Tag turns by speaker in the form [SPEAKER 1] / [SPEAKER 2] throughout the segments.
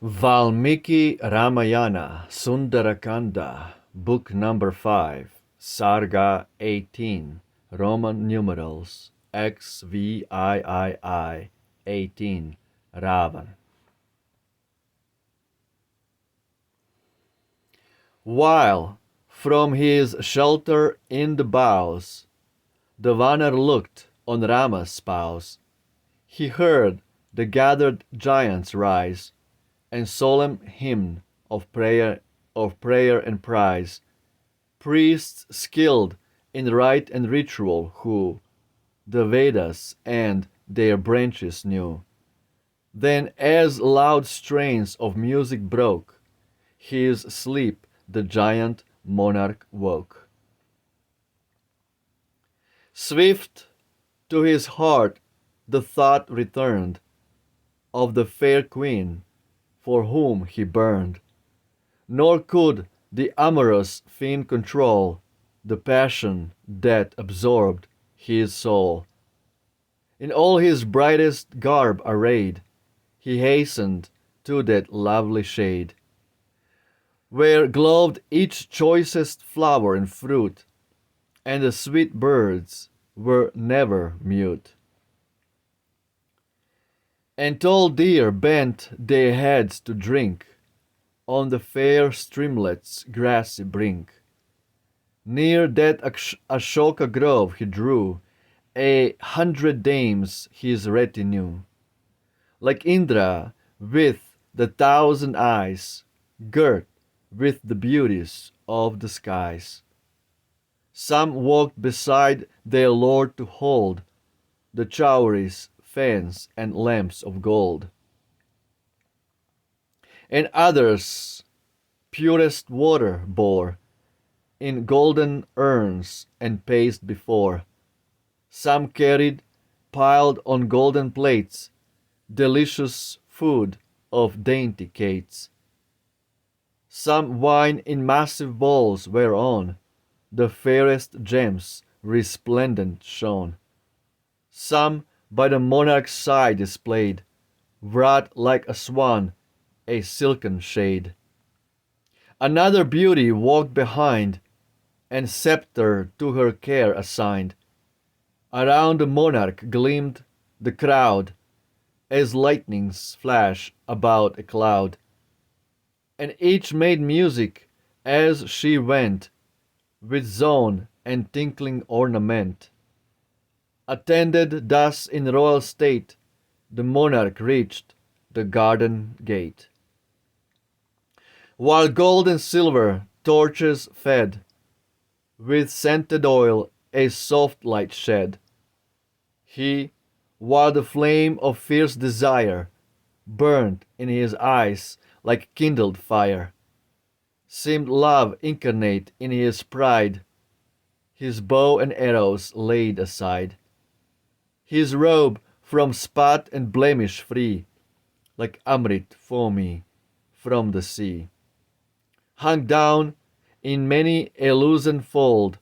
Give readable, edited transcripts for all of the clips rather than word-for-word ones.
[SPEAKER 1] Valmiki Ramayana, Sundara Kanda, Book number 5, Sarga 18, Roman numerals XVIII 18, RÁVAN. While from his shelter in the boughs the Vanar looked on Rama's spouse, he heard the gathered giants rise, and solemn hymn of prayer and praise, priests skilled in rite and ritual who the Vedas and their branches knew. Then as loud strains of music broke his sleep, the giant monarch woke. Swift to his heart the thought returned of the fair queen for whom he burned, nor could the amorous fiend control the passion that absorbed his soul. In all his brightest garb arrayed, he hastened to that lovely shade, where glowed each choicest flower and fruit, and the sweet birds were never mute. And tall deer bent their heads to drink on the fair streamlet's grassy brink. Near that Ashoka grove he drew 100 dames his retinue, like Indra with the 1,000 eyes, girt with the beauties of the skies. Some walked beside their lord to hold the chowries, fans, and lamps of gold, and others purest water bore in golden urns and paced before. Some carried, piled on golden plates, delicious food of dainty cates. Some wine in massive bowls whereon the fairest gems resplendent shone. Some by the monarch's side displayed, wrought like a swan, a silken shade. Another beauty walked behind, and scepter to her care assigned. Around the monarch gleamed the crowd, as lightnings flash about a cloud. And each made music as she went, with zone and tinkling ornament. Attended thus in royal state, the monarch reached the garden gate. While gold and silver torches fed, with scented oil a soft light shed, he, while the flame of fierce desire burned in his eyes like kindled fire, seemed love incarnate in his pride, his bow and arrows laid aside, his robe from spot and blemish free, like Amrit foamy from the sea, hung down in many a loosened fold,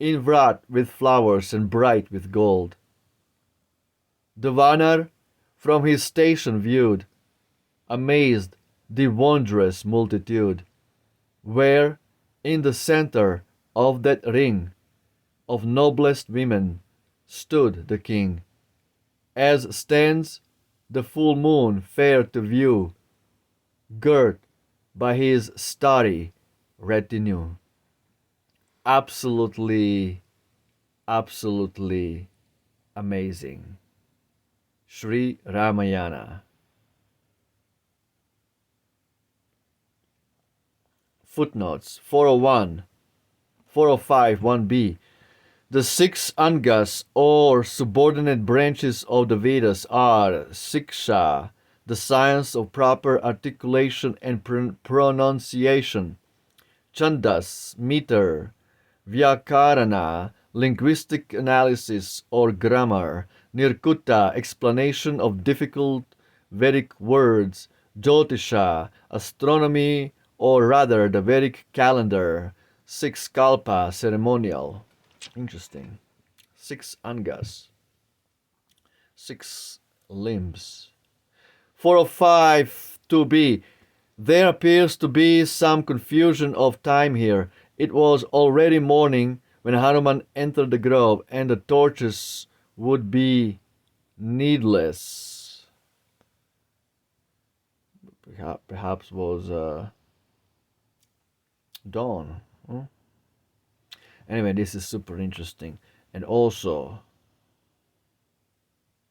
[SPEAKER 1] inwrought with flowers and bright with gold. The Vanar from his station viewed, amazed the wondrous multitude, where in the center of that ring of noblest women stood the king, as stands the full moon fair to view, girt by his starry retinue. Absolutely, absolutely amazing. Sri Ramayana. Footnotes 401, 405, 1b. The 6 angas or subordinate branches of the Vedas are Siksha, the science of proper articulation and pronunciation; Chandas, meter; Vyakarana, linguistic analysis or grammar; Nirkuta, explanation of difficult Vedic words; Jyotisha, astronomy or rather the Vedic calendar; 6 kalpa, ceremonial. Interesting. 6 angas, 6 limbs. 405 to be. There appears to be some confusion of time here. It was already morning when Hanuman entered the grove, and the torches would be needless. Perhaps was dawn. Huh? Anyway, this is super interesting. And also,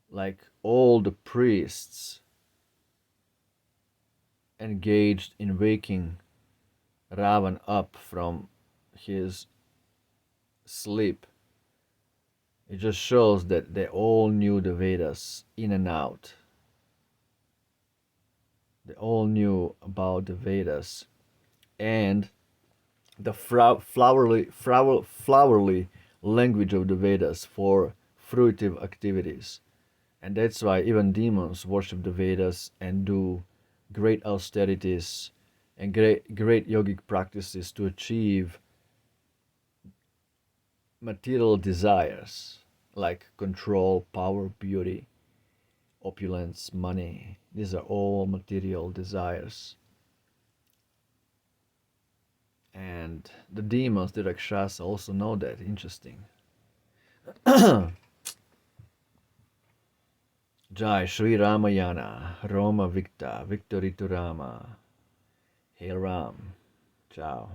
[SPEAKER 1] like all the priests engaged in waking Ravan up from his sleep, it just shows that they all knew the Vedas in and out. They all knew about the Vedas and the flowery language of the Vedas for fruitive activities. And that's why even demons worship the Vedas and do great austerities and great yogic practices to achieve material desires like control, power, beauty, opulence, money. These are all material desires. And the demons, the Rakshasa, also know that. Interesting. Jai Sri Ramayana, Roma Victa, Victory to Rama. Hail Ram. Ciao.